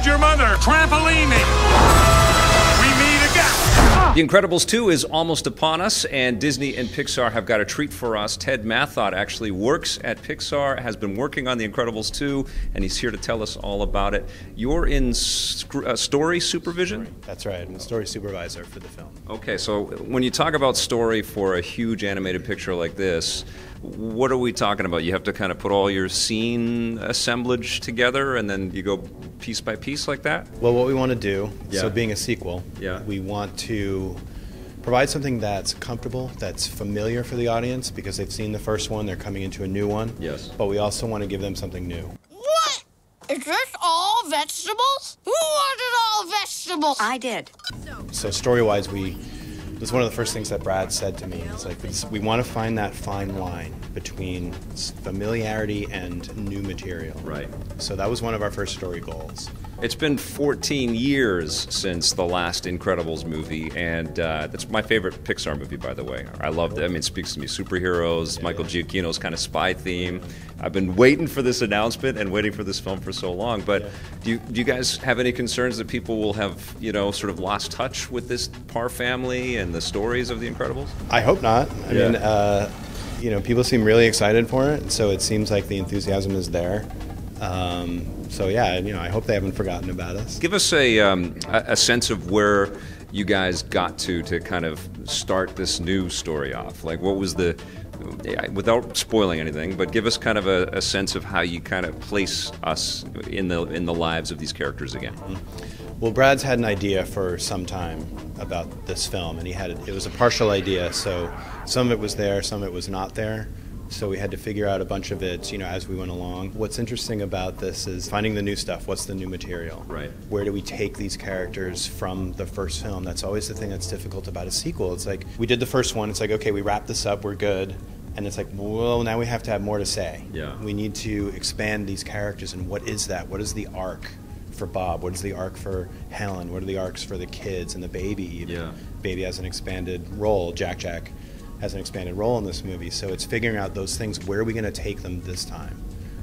heard your mother. Trampolining. We meet again. The Incredibles 2 is almost upon us, and Disney and Pixar have got a treat for us. Ted Mathot actually works at Pixar, has been working on The Incredibles 2, and he's here to tell us all about it. You're in story supervision? That's right, I'm the story supervisor for the film. Okay, so when you talk about story for a huge animated picture like this, what are we talking about? You have to kind of put all your scene assemblage together and then you go piece by piece like that? Well, what we want to do, so being a sequel, we want to provide something that's comfortable, that's familiar for the audience because they've seen the first one, they're coming into a new one. Yes. But we also want to give them something new. What? Is this all vegetables? Who wanted all vegetables? I did. So story-wise, it was one of the first things that Brad said to me. It's like, we want to find that fine line between familiarity and new material. Right. So that was one of our first story goals. It's been 14 years since the last Incredibles movie, and that's my favorite Pixar movie, by the way. I loved it. I mean, it speaks to me. Superheroes, Michael Giacchino's kind of spy theme. I've been waiting for this announcement and waiting for this film for so long, but do you guys have any concerns that people will have, sort of lost touch with this Parr family and the stories of The Incredibles? I hope not. I mean, people seem really excited for it, so it seems like the enthusiasm is there. So yeah, I hope they haven't forgotten about us. Give us a sense of where you guys got to kind of start this new story off. Like, what was without spoiling anything, but give us kind of a sense of how you kind of place us in the lives of these characters again. Well, Brad's had an idea for some time about this film, and it was a partial idea, so some of it was there, some of it was not there. So we had to figure out a bunch of it, as we went along. What's interesting about this is finding the new stuff. What's the new material? Right. Where do we take these characters from the first film? That's always the thing that's difficult about a sequel. It's like, we did the first one, it's like, okay, we wrap this up, we're good. And it's like, well, now we have to have more to say. Yeah. We need to expand these characters, and what is that? What is the arc for Bob? What is the arc for Helen? What are the arcs for the kids and the baby even? Yeah. Baby has an expanded role. Jack has an expanded role in this movie, so it's figuring out those things. Where are we going to take them this time?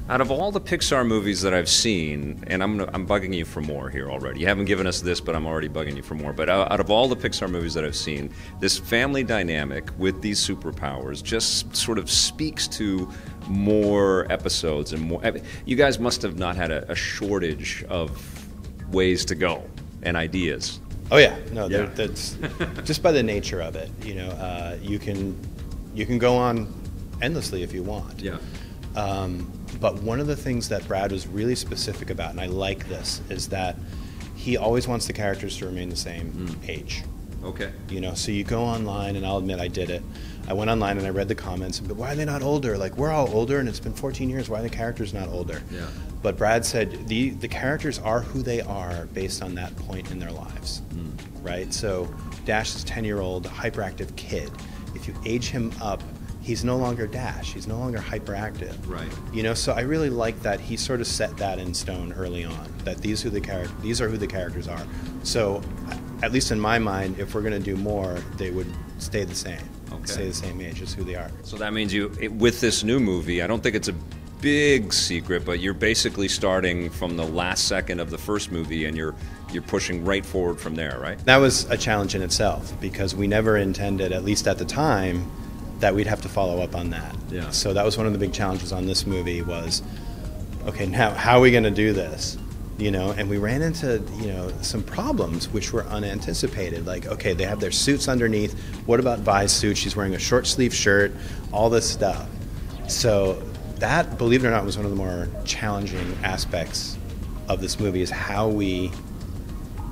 Out of all the Pixar movies that I've seen, and I'm bugging you for more here already. You haven't given us this, but I'm already bugging you for more. But out of all the Pixar movies that I've seen, this family dynamic with these superpowers just sort of speaks to more episodes and more. You guys must have not had a shortage of ways to go and ideas. Oh yeah, no, that's just by the nature of it. You can go on endlessly if you want. Yeah. But one of the things that Brad was really specific about, and I like this, is that he always wants the characters to remain the same age. Okay. So you go online, and I'll admit I did it. I went online and I read the comments, but why are they not older? Like, we're all older, and it's been 14 years. Why are the characters not older? Yeah. But Brad said the characters are who they are based on that point in their lives, right? So Dash is a 10-year-old hyperactive kid. If you age him up, he's no longer Dash. He's no longer hyperactive. Right. So I really like that he sort of set that in stone early on, that these are who the characters are. So at least in my mind, if we're going to do more, they would stay the same. Okay. Stay the same age as who they are. So that means with this new movie, I don't think it's a big secret, but you're basically starting from the last second of the first movie, and you're pushing right forward from there, right? That was a challenge in itself, because we never intended, at least at the time, that we'd have to follow up on that. Yeah. So that was one of the big challenges on this movie was, okay, now how are we going to do this? And we ran into, some problems which were unanticipated. Like, okay, they have their suits underneath. What about Vi's suit? She's wearing a short sleeve shirt, all this stuff. So that, believe it or not, was one of the more challenging aspects of this movie, is how we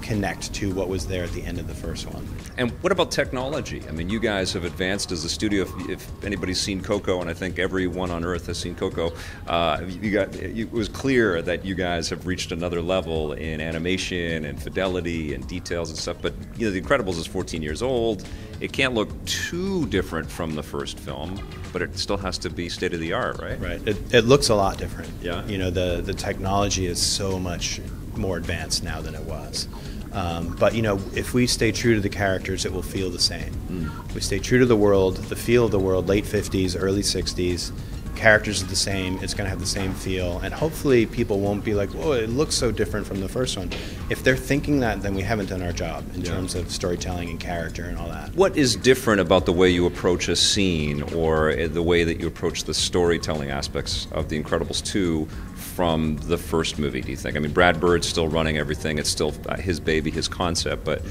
connect to what was there at the end of the first one. And what about technology? I mean, you guys have advanced as a studio. If anybody's seen Coco, and I think everyone on Earth has seen Coco, it was clear that you guys have reached another level in animation and fidelity and details and stuff. But The Incredibles is 14 years old. It can't look too different from the first film, but it still has to be state of the art, right? Right. It looks a lot different. Yeah. The technology is so much more advanced now than it was. But if we stay true to the characters, it will feel the same. We stay true to the world, the feel of the world, late 50s, early 60s, characters are the same. It's going to have the same feel, and hopefully people won't be like, "Whoa, it looks so different from the first one." If they're thinking that, then we haven't done our job in terms of storytelling and character and all that. What is different about the way you approach a scene or the way that you approach the storytelling aspects of The Incredibles 2 from the first movie, do you think? I mean, Brad Bird's still running everything. It's still his baby, his concept, but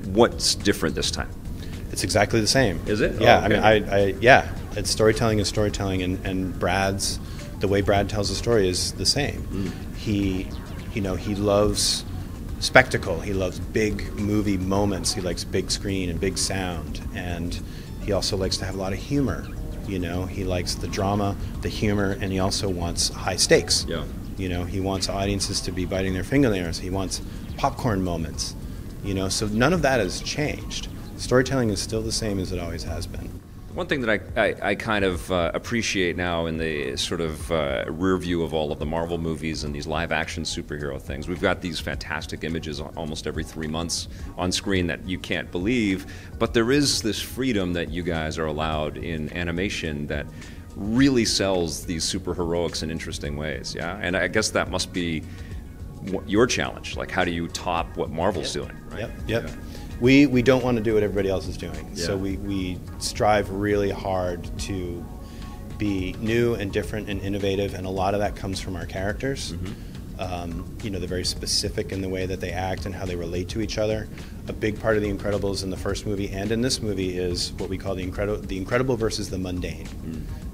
what's different this time? It's exactly the same. Is it? Yeah, Oh, okay. I mean, yeah, it's storytelling is storytelling, and Brad's, the way Brad tells a story is the same. He loves spectacle. He loves big movie moments. He likes big screen and big sound, and he also likes to have a lot of humor. He likes the drama, the humor, and he also wants high stakes. Yeah. He wants audiences to be biting their fingernails. He wants popcorn moments. So none of that has changed. Storytelling is still the same as it always has been. One thing that I kind of appreciate now in the sort of rear view of all of the Marvel movies and these live-action superhero things, we've got these fantastic images almost every 3 months on screen that you can't believe, but there is this freedom that you guys are allowed in animation that really sells these superheroics in interesting ways, yeah? And I guess that must be your challenge. Like, how do you top what Marvel's doing, right? Yep. Yeah. We don't want to do what everybody else is doing. Yeah. So we strive really hard to be new and different and innovative, and a lot of that comes from our characters. They're very specific in the way that they act and how they relate to each other. A big part of The Incredibles in the first movie and in this movie is what we call the incredible versus the mundane.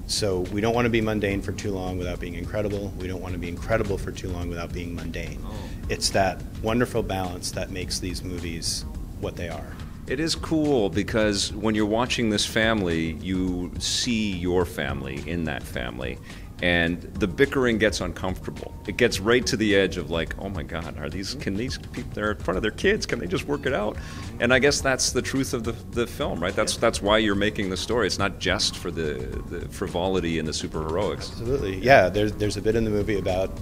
So we don't want to be mundane for too long without being incredible. We don't want to be incredible for too long without being mundane. It's that wonderful balance that makes these movies what they are. It is cool because when you're watching this family, you see your family in that family, and the bickering gets uncomfortable. It gets right to the edge of like, oh my God, can these people, they're in front of their kids, can they just work it out? And I guess that's the truth of the film, right? That's why you're making the story. It's not just for the frivolity and the superheroics. Absolutely, yeah. There's a bit in the movie about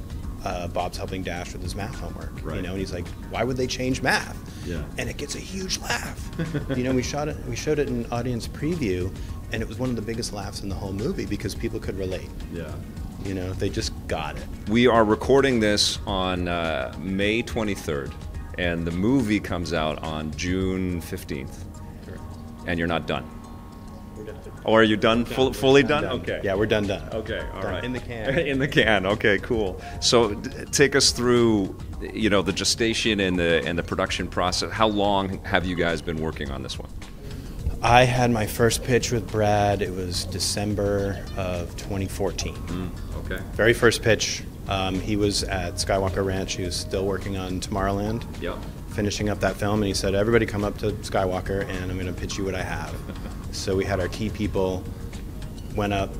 Bob's helping Dash with his math homework, Right. and he's like, "Why would they change math?" Yeah. And it gets a huge laugh. We showed it in audience preview, and it was one of the biggest laughs in the whole movie because people could relate. Yeah. They just got it. We are recording this on May 23rd, and the movie comes out on June 15th, and you're not done. Or are you done? Fully done? Okay. Yeah, we're done. Okay, all Done. right. In the can. In the can. Okay, cool. So take us through, the gestation and the production process. How long have you guys been working on this one? I had my first pitch with Brad. It was December of 2014. Okay. Very first pitch. He was at Skywalker Ranch. He was still working on Tomorrowland. Yep. Finishing up that film, and he said, "Everybody come up to Skywalker, and I'm going to pitch you what I have." So we had our key people, went up,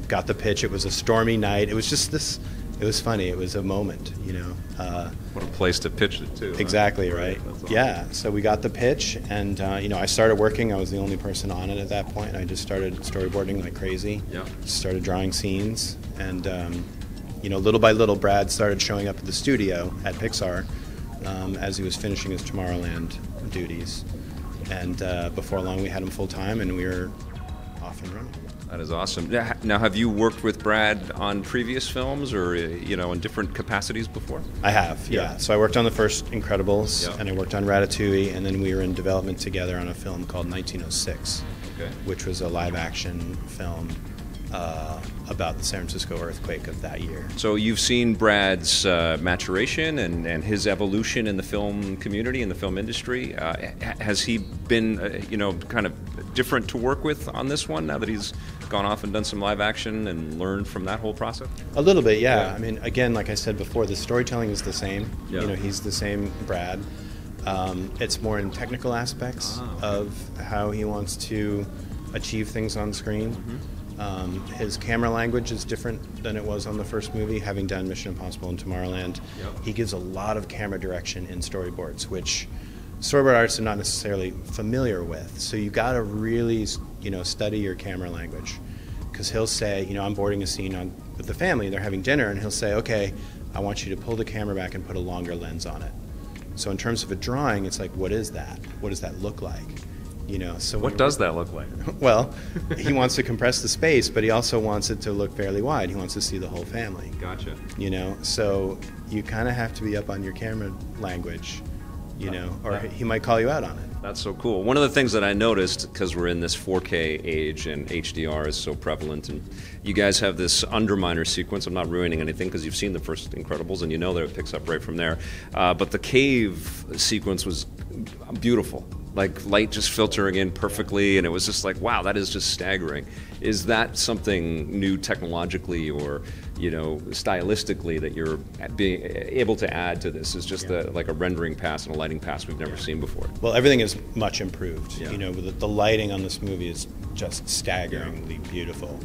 got the pitch. It was a stormy night. It was just this. It was funny. It was a moment, What a place to pitch it to. Exactly right. That's awesome. Yeah. So we got the pitch, and I started working. I was the only person on it at that point. I just started storyboarding like crazy. Yeah. Started drawing scenes, and little by little, Brad started showing up at the studio at Pixar as he was finishing his Tomorrowland duties. And before long, we had him full time, and we were off and running. That is awesome. Now, have you worked with Brad on previous films or, in different capacities before? I have, yeah. So I worked on the first Incredibles, Yeah. and I worked on Ratatouille, and then we were in development together on a film called 1906, Okay. which was a live-action film about the San Francisco earthquake of that year. So you've seen Brad's maturation and his evolution in the film community, in the film industry. Has he been, kind of different to work with on this one now that he's gone off and done some live action and learned from that whole process? A little bit, yeah. Yeah. I mean, again, like I said before, the storytelling is the same. Yeah. He's the same Brad. It's more in technical aspects of how he wants to achieve things on screen. His camera language is different than it was on the first movie, having done Mission Impossible and Tomorrowland. Yep. He gives a lot of camera direction in storyboards, which storyboard artists are not necessarily familiar with. So you got to really, study your camera language, because he'll say, I'm boarding a scene with the family, they're having dinner, and he'll say, "Okay, I want you to pull the camera back and put a longer lens on it." So in terms of a drawing, it's like, what is that? What does that look like? You know, so What does that look like? Well, he wants to compress the space, but he also wants it to look fairly wide. He wants to see the whole family. Gotcha. You know, so you kind of have to be up on your camera language, you know, or he might call you out on it. That's so cool. One of the things that I noticed, because we're in this 4K age and HDR is so prevalent, and you guys have this underminer sequence. I'm not ruining anything because you've seen the first Incredibles and you know that it picks up right from there. But the cave sequence was beautiful. Like light just filtering in perfectly, and it was just like, wow, that is just staggering. Is that something new technologically or, you know, stylistically that you're being able to add to this? Is just like a rendering pass and a lighting pass we've never seen before? Well, everything is much improved. Yeah. You know, the lighting on this movie is just staggeringly beautiful.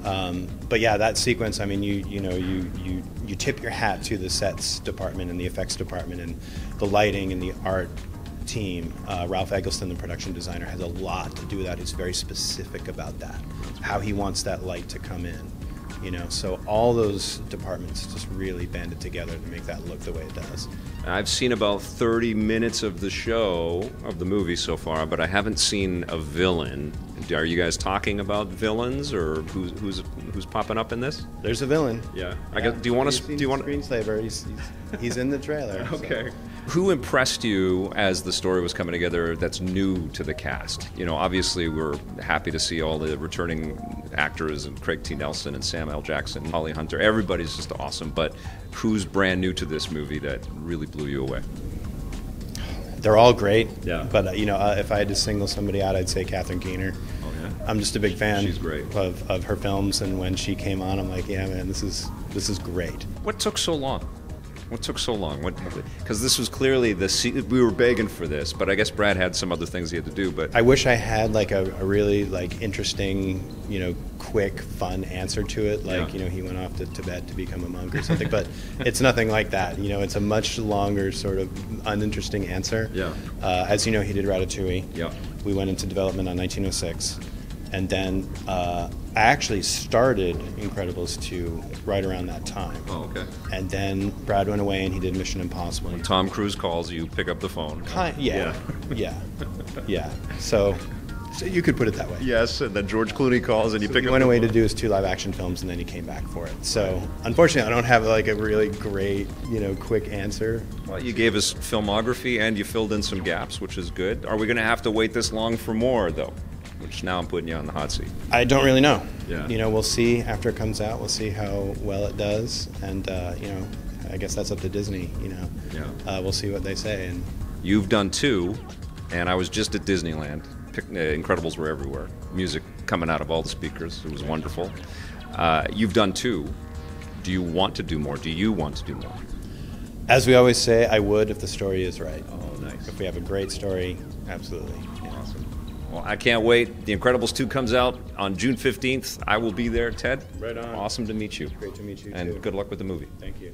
But yeah, that sequence. I mean, you tip your hat to the sets department and the effects department and the lighting and the art team. Ralph Eggleston, the production designer, has a lot to do with that. He's very specific about that, how he wants that light to come in. You know, so all those departments just really banded together to make that look the way it does. I've seen about 30 minutes of the show, of the movie so far, but I haven't seen a villain. Are you guys talking about villains, or who's popping up in this? There's a villain. Yeah. I guess. Do you want to? Screenslaver? He's in the trailer. Okay. So. Who impressed you as the story was coming together that's new to the cast? You know, obviously we're happy to see all the returning actors and Craig T. Nelson and Sam L. Jackson, Holly Hunter. Everybody's just awesome. But who's brand new to this movie that really blew you away? They're all great. Yeah. But you know, if I had to single somebody out, I'd say Catherine Keener. Oh yeah. I'm just a big fan. She's great. Of her films, and when she came on, I'm like, yeah, man, this is great. What took so long? What took so long? Because this was clearly we were begging for this, but I guess Brad had some other things he had to do. But I wish I had like a really like interesting, you know, quick, fun answer to it. Like, you know, he went off to Tibet to become a monk or something. But it's nothing like that. You know, it's a much longer, sort of uninteresting answer. Yeah. As you know, he did Ratatouille. Yeah. We went into development on 1906. And then I actually started Incredibles 2 right around that time. Oh, okay. And then Brad went away and he did Mission Impossible. When Tom Cruise calls, you pick up the phone. Yeah. So you could put it that way. Yes, and then George Clooney calls and you pick up the phone. He went away to do his 2 live action films and then he came back for it. So unfortunately, I don't have like a really great, you know, quick answer. Well, you gave us filmography and you filled in some gaps, which is good. Are we going to have to wait this long for more, though? Which now I'm putting you on the hot seat. I don't really know. Yeah. You know, we'll see after it comes out. We'll see how well it does, and you know, I guess that's up to Disney. You know, we'll see what they say. And you've done 2, and I was just at Disneyland. Incredibles were everywhere. Music coming out of all the speakers. It was wonderful. You've done 2. Do you want to do more? Do you want to do more? As we always say, I would if the story is right. Oh, nice. If we have a great story, absolutely. Awesome. Well, I can't wait. The Incredibles 2 comes out on June 15th. I will be there. Ted? Right on. Awesome to meet you. Great to meet you, and too. good luck with the movie. Thank you.